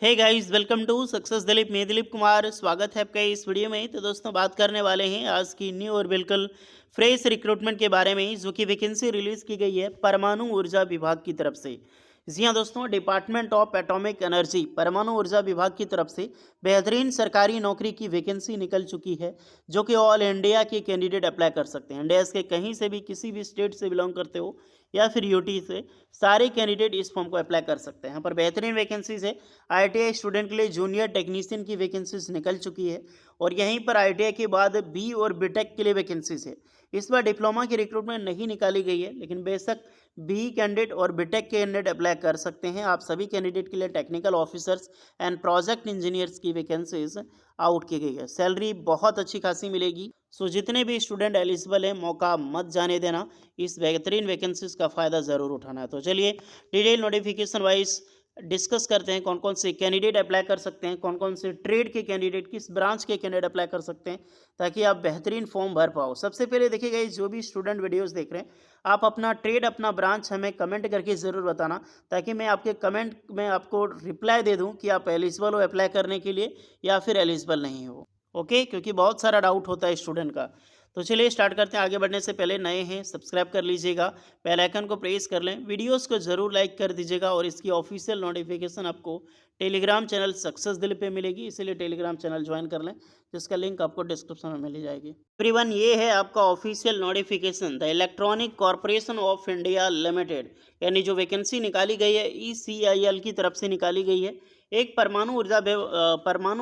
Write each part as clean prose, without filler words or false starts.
Hey guys, welcome to success Dilip. मैं दिलीप कुमार स्वागत है आपका इस वीडियो में। तो दोस्तों, बात करने वाले हैं आज की न्यू और बिल्कुल फ्रेश रिक्रूटमेंट के बारे में, जो कि वैकेंसी रिलीज की गई है परमाणु ऊर्जा विभाग की तरफ से। जी हाँ दोस्तों, डिपार्टमेंट ऑफ एटॉमिक एनर्जी परमाणु ऊर्जा विभाग की तरफ से बेहतरीन सरकारी नौकरी की वैकेंसी निकल चुकी है, जो कि ऑल इंडिया के कैंडिडेट अप्लाई कर सकते हैं। इंडिया के कहीं से भी, किसी भी स्टेट से बिलोंग करते हो या फिर यूटी से, सारे कैंडिडेट इस फॉर्म को अप्लाई कर सकते हैं। यहाँ पर बेहतरीन वैकेंसीज है। आईटीआई स्टूडेंट के लिए जूनियर टेक्नीशियन की वैकेंसीज निकल चुकी है, और यहीं पर आईटीआई के बाद बी और बीटेक के लिए वैकेंसीज है। इस बार डिप्लोमा की रिक्रूटमेंट नहीं निकाली गई है, लेकिन बेशक बी कैंडिडेट और बीटेक कैंडिडेट अप्लाई कर सकते हैं। आप सभी कैंडिडेट के लिए technical officers and project engineers की वैकेंसीज आउट की गई है। सैलरी बहुत अच्छी खासी मिलेगी। सो जितने भी स्टूडेंट एलिजिबल है, मौका मत जाने देना। इस बेहतरीन वैकेंसीज का फ़ायदा ज़रूर उठाना है। तो चलिए डिटेल नोटिफिकेशन वाइज डिस्कस करते हैं, कौन कौन से कैंडिडेट अप्लाई कर सकते हैं, कौन कौन से ट्रेड के कैंडिडेट, किस ब्रांच के कैंडिडेट अप्लाई कर सकते हैं, ताकि आप बेहतरीन फॉर्म भर पाओ। सबसे पहले देखिएगा, जो भी स्टूडेंट वीडियोस देख रहे हैं, आप अपना ट्रेड, अपना ब्रांच हमें कमेंट करके ज़रूर बताना, ताकि मैं आपके कमेंट में आपको रिप्लाई दे दूं कि आप एलिजिबल हो अप्लाई करने के लिए या फिर एलिजिबल नहीं हो। ओके, क्योंकि बहुत सारा डाउट होता है स्टूडेंट का। तो चलिए स्टार्ट करते हैं। आगे बढ़ने से पहले नए हैं, सब्सक्राइब कर लीजिएगा, बेल आइकन को प्रेस कर लें, वीडियोस को ज़रूर लाइक कर दीजिएगा, और इसकी ऑफिशियल नोटिफिकेशन आपको टेलीग्राम चैनल सक्सेस दिल पे मिलेगी, इसीलिए टेलीग्राम चैनल ज्वाइन कर लें, जिसका लिंक आपको डिस्क्रिप्शन में मिल जाएगी। एवरीवन, ये है आपका official notification. The electronic corporation of India limited, यानी जो वैकेंसी निकाली गई है ECIL की तरफ से निकाली गई है। एक परमाणु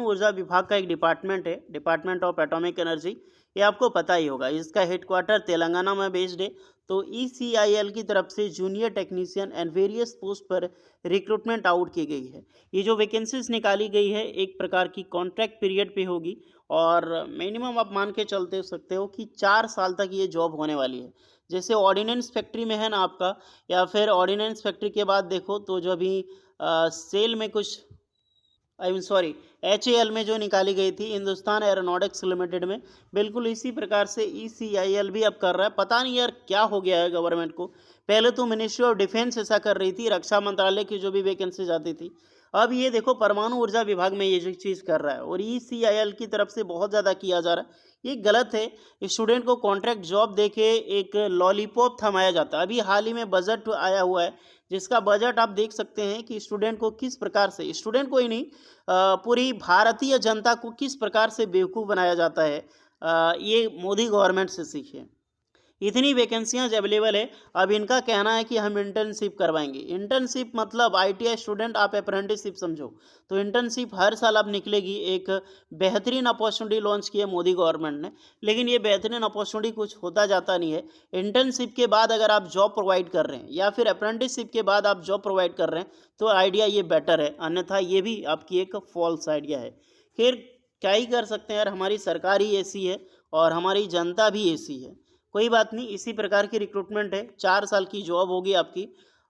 ऊर्जा विभाग का एक डिपार्टमेंट है, डिपार्टमेंट ऑफ एटॉमिक एनर्जी। ये आपको पता ही होगा, इसका हेडक्वार्टर तेलंगाना में बेस्ड है। तो ECIL की तरफ से junior technician and various post पर रिक्रूटमेंट आउट की गई है। ये जो वैकेंसीज निकाली गई है, एक प्रकार की कॉन्ट्रैक्ट पीरियड पे होगी, और मिनिमम आप मान के चलते सकते हो कि 4 साल तक ये जॉब होने वाली है। जैसे ऑर्डिनेंस फैक्ट्री में है ना आपका, या फिर ऑर्डिनेंस फैक्ट्री के बाद देखो तो जो अभी सेल में कुछ, आई मीन सॉरी, HAL में जो निकाली गई थी हिंदुस्तान एरोनॉटिक्स लिमिटेड में, बिल्कुल इसी प्रकार से ECIL भी अब कर रहा है। पता नहीं यार क्या हो गया है गवर्नमेंट को। पहले तो मिनिस्ट्री ऑफ डिफेंस ऐसा कर रही थी, रक्षा मंत्रालय की जो भी वैकेंसीज आती थी। अब ये देखो परमाणु ऊर्जा विभाग में ये जो चीज़ कर रहा है, और ECIL की तरफ से बहुत ज़्यादा किया जा रहा है। ये गलत है। स्टूडेंट को कॉन्ट्रैक्ट जॉब देके एक लॉलीपॉप थमाया जाता है। अभी हाल ही में बजट आया हुआ है, जिसका बजट आप देख सकते हैं कि स्टूडेंट को किस प्रकार से, स्टूडेंट को ही नहीं, पूरी भारतीय जनता को किस प्रकार से बेवकूफ़ बनाया जाता है। ये मोदी गवर्नमेंट से सीखे। इतनी वैकेंसियाँ अवेलेबल है। अब इनका कहना है कि हम इंटर्नशिप करवाएंगे। इंटर्नशिप मतलब ITI स्टूडेंट आप अप्रेंटिसशिप समझो। तो इंटर्नशिप हर साल अब निकलेगी। एक बेहतरीन अपॉर्चुनिटी लॉन्च की है मोदी गवर्नमेंट ने, लेकिन ये बेहतरीन अपॉर्चुनिटी कुछ होता जाता नहीं है। इंटर्नशिप के बाद अगर आप जॉब प्रोवाइड कर रहे हैं, या फिर अप्रेंटिसशिप के बाद आप जॉब प्रोवाइड कर रहे हैं, तो आइडिया ये बेटर है, अन्यथा ये भी आपकी एक फॉल्स आइडिया है। खैर, क्या ही कर सकते हैं यार, हमारी सरकार ही ऐसी है और हमारी जनता भी ऐसी है। कोई बात नहीं, इसी प्रकार की रिक्रूटमेंट है। 4 साल की जॉब होगी आपकी।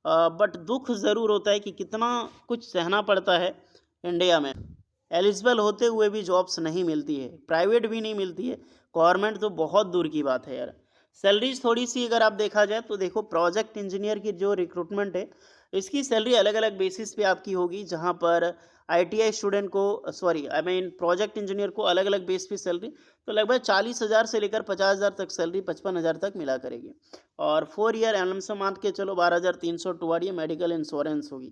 बट दुख ज़रूर होता है कि कितना कुछ सहना पड़ता है इंडिया में। एलिजिबल होते हुए भी जॉब्स नहीं मिलती है, प्राइवेट भी नहीं मिलती है, गवर्नमेंट तो बहुत दूर की बात है यार। सैलरीज थोड़ी सी अगर आप देखा जाए तो देखो, प्रोजेक्ट इंजीनियर की जो रिक्रूटमेंट है, इसकी सैलरी अलग अलग बेसिस पे आपकी होगी। जहाँ पर ITI स्टूडेंट को, sorry I mean project engineer को अलग अलग बेस पे सैलरी, तो लगभग 40,000 से लेकर 50,000 तक सैलरी, 55,000 तक मिला करेगी। और 4 ईयर एलमसम मान के चलो 12,300 टुवार्ड ये मेडिकल इंश्योरेंस होगी।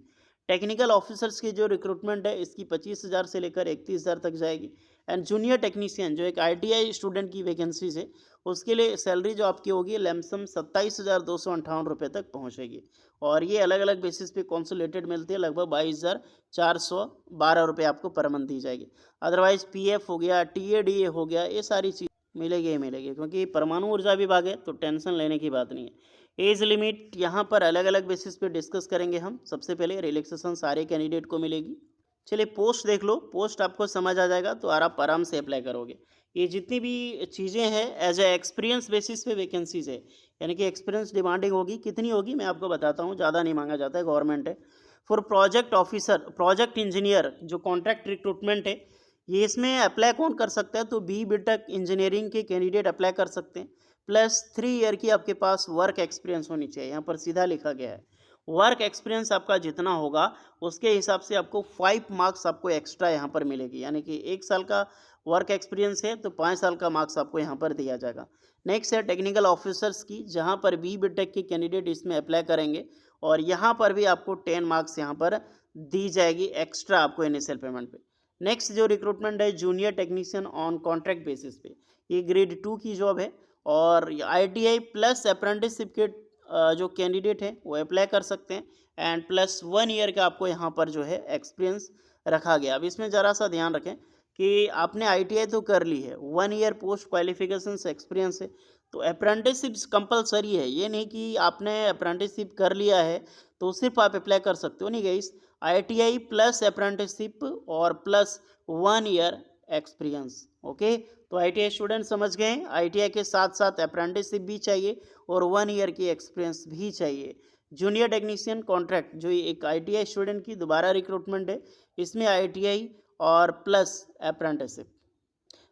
टेक्निकल ऑफिसर्स की जो रिक्रूटमेंट है, इसकी 25,000 से लेकर 31,000 तक जाएगी। एंड जूनियर टेक्नीशियन जो एक ITI स्टूडेंट की वैकेंसीज है, उसके लिए सैलरी जो आपकी होगी लमसम 27,258 रुपये तक पहुँचेगी। और ये अलग अलग बेसिस पे कॉन्सोलेटेड मिलती है, लगभग 22,412 रुपये आपको पर मंथ दी जाएगी। अदरवाइज PF हो गया, TADA हो गया, ये सारी चीज़ मिलेगी ही मिलेगी, क्योंकि परमाणु ऊर्जा विभाग है तो टेंशन लेने की बात नहीं है। एज लिमिट यहाँ पर अलग अलग बेसिस पे डिस्कस करेंगे हम। सबसे पहले रिलैक्सेशन सारे कैंडिडेट को मिलेगी। चलिए पोस्ट देख लो, पोस्ट आपको समझ आ जाएगा तो आप आराम से अप्लाई करोगे। ये जितनी भी चीज़ें हैं एज ए एक्सपीरियंस बेसिस पे वैकेंसीज है, यानी कि एक्सपीरियंस डिमांडिंग होगी। कितनी होगी मैं आपको बताता हूँ, ज़्यादा नहीं मांगा जाता है, गवर्नमेंट है। For project officer, project engineer जो कॉन्ट्रैक्ट रिक्रूटमेंट है, ये इसमें अप्लाई कौन कर सकता है, तो BTech इंजीनियरिंग के कैंडिडेट अप्लाई कर सकते हैं। +3 ईयर की आपके पास वर्क एक्सपीरियंस होनी चाहिए, यहाँ पर सीधा लिखा गया है। वर्क एक्सपीरियंस आपका जितना होगा उसके हिसाब से आपको 5 मार्क्स आपको एक्स्ट्रा यहाँ पर मिलेगी, यानी कि 1 साल का वर्क एक्सपीरियंस है तो 5 साल का मार्क्स आपको यहाँ पर दिया जाएगा। नेक्स्ट है टेक्निकल ऑफिसर्स की, जहाँ पर BTech के कैंडिडेट इसमें अप्लाई करेंगे और यहाँ पर भी आपको 10 मार्क्स यहाँ पर दी जाएगी एक्स्ट्रा आपको इनिशियल पेमेंट पे। नेक्स्ट जो रिक्रूटमेंट है junior technician on contract basis पे, ये ग्रेड 2 की जॉब है और ITI प्लस अप्रेंटिसशिप के जो कैंडिडेट हैं वो अप्लाई कर सकते हैं एंड प्लस 1 ईयर का आपको यहाँ पर जो है एक्सपीरियंस रखा गया। अब इसमें ज़रा सा ध्यान रखें कि आपने ITI तो कर ली है, 1 ईयर पोस्ट क्वालिफिकेशन से एक्सपीरियंस है, तो अप्रेंटिसशिप कंपलसरी है। ये नहीं कि आपने अप्रेंटिसशिप कर लिया है तो सिर्फ आप अप्लाई कर सकते हो, नहीं गाइस। ITI प्लस अप्रेंटिसशिप और प्लस 1 ईयर एक्सपीरियंस। ओके, तो ITI स्टूडेंट समझ गए, ITI के साथ साथ अप्रेंटिसशिप भी चाहिए और 1 ईयर की एक्सपीरियंस भी चाहिए। जूनियर टेक्नीशियन कॉन्ट्रैक्ट जो एक ITI स्टूडेंट की दोबारा रिक्रूटमेंट है, इसमें ITI और प्लस अप्रेंटिसशिप।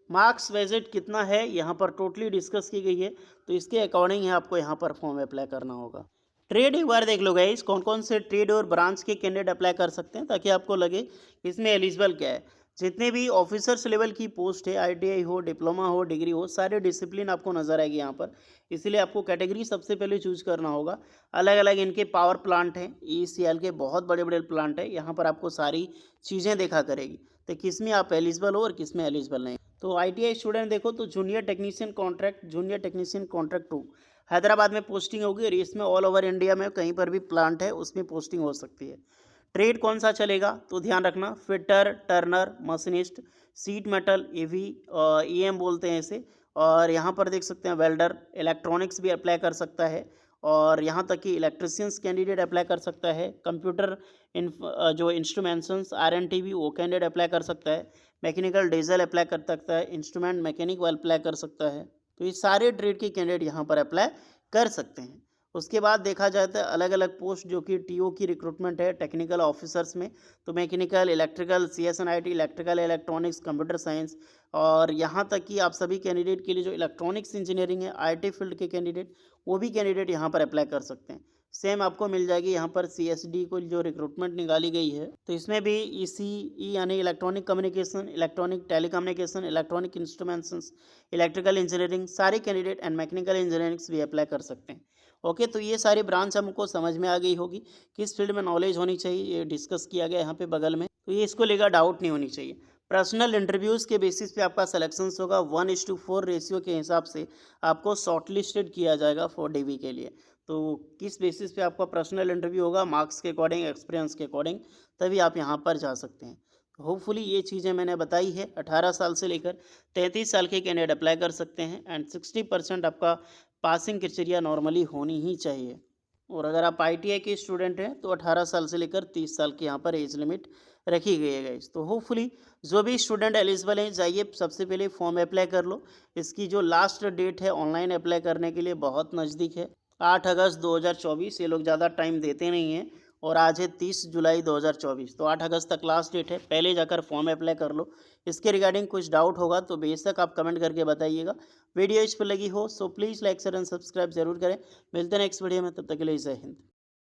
मार्क्स वेजेट कितना है यहाँ पर टोटली डिस्कस की गई है, तो इसके अकॉर्डिंग ही आपको यहाँ पर फॉर्म अप्लाई करना होगा। ट्रेड एक बार देख लो गाइस, कौन कौन से ट्रेड और ब्रांच के कैंडिडेट अप्लाई कर सकते हैं, ताकि आपको लगे इसमें एलिजिबल क्या है। जितने भी ऑफिसर्स लेवल की पोस्ट है, ITI हो, डिप्लोमा हो, डिग्री हो, सारे डिसिप्लिन आपको नजर आएगी यहाँ पर। इसलिए आपको कैटेगरी सबसे पहले चूज करना होगा। अलग अलग इनके पावर प्लांट हैं, ECL के बहुत बड़े बड़े प्लांट है, यहाँ पर आपको सारी चीज़ें देखा करेगी तो किसमें आप एलिजिबल हो और किसमें एलिजिबल नहीं। तो ITI स्टूडेंट देखो तो junior technician contract, junior technician contract 2 Hyderabad में पोस्टिंग होगी और इसमें ऑल ओवर इंडिया में कहीं पर भी प्लांट है उसमें पोस्टिंग हो सकती है। ट्रेड कौन सा चलेगा तो ध्यान रखना, fitter, Turner, machinist, seat metal, EV, EM बोलते हैं इसे, और यहाँ पर देख सकते हैं वेल्डर, इलेक्ट्रॉनिक्स भी अप्लाई कर सकता है और यहाँ तक कि इलेक्ट्रिशियंस कैंडिडेट अप्लाई कर सकता है। कंप्यूटर जो इंस्ट्रूमेंट्स RNTV वो कैंडिडेट अप्लाई कर सकता है। मैकेनिकल डीजल अप्लाई कर सकता है, इंस्ट्रूमेंट मैकेनिक वो अप्लाई कर सकता है। तो ये सारे ट्रेड के कैंडिडेट यहाँ पर अप्लाई कर सकते हैं। उसके बाद देखा जाए तो अलग अलग पोस्ट जो कि TO की रिक्रूटमेंट है टेक्निकल ऑफिसर्स में, तो mechanical, electrical, CSNIT, electrical, electronics, computer science और यहाँ तक कि आप सभी कैंडिडेट के लिए जो इलेक्ट्रॉनिक्स इंजीनियरिंग है, IT फील्ड के कैंडिडेट, वो भी कैंडिडेट यहाँ पर अप्लाई कर सकते हैं। सेम आपको मिल जाएगी यहाँ पर CSD को जो रिक्रूटमेंट निकाली गई है, तो इसमें भी ECE यानी electronic communication, electronic telecommunication, electronic instruments, electrical engineering, सारे कैंडिडेट एंड मैकेनिकल इंजीनियरिंग भी अप्लाई कर सकते हैं। ओके, तो ये सारी ब्रांच हमको समझ में आ गई होगी, किस फील्ड में नॉलेज होनी चाहिए ये डिस्कस किया गया यहाँ पे बगल में, तो ये इसको लेकर डाउट नहीं होनी चाहिए। पर्सनल इंटरव्यूज़ के बेसिस पे आपका सिलेक्शन होगा, 1:4 रेशियो के हिसाब से आपको शॉर्टलिस्टेड किया जाएगा फॉर DV के लिए। तो किस बेसिस पे आपका पर्सनल इंटरव्यू होगा, मार्क्स के अकॉर्डिंग, एक्सपीरियंस के अकॉर्डिंग, तभी आप यहाँ पर जा सकते हैं। होपफुली ये चीज़ें मैंने बताई है। 18 साल से लेकर 33 साल के कैंडिडेट अप्लाई कर सकते हैं एंड 60% आपका पासिंग क्राइटेरिया नॉर्मली होनी ही चाहिए। और अगर आप ITI के स्टूडेंट हैं तो 18 साल से लेकर 30 साल की यहाँ पर एज लिमिट रखी गई है गाइस। तो होपफुली जो भी स्टूडेंट एलिजिबल हैं जाइए सबसे पहले फॉर्म अप्लाई कर लो। इसकी जो लास्ट डेट है ऑनलाइन अप्लाई करने के लिए बहुत नज़दीक है, 8 अगस्त 2024। ये लोग ज़्यादा टाइम देते नहीं हैं और आज है 30 जुलाई 2024, तो 8 अगस्त तक लास्ट डेट है, पहले जाकर फॉर्म अप्लाई कर लो। इसके रिगार्डिंग कुछ डाउट होगा तो बेशक आप कमेंट करके बताइएगा। वीडियो इस पर लगी हो so please like share and subscribe जरूर करें। मिलते हैं नेक्स्ट वीडियो में, तब तक के लिए जय हिंद।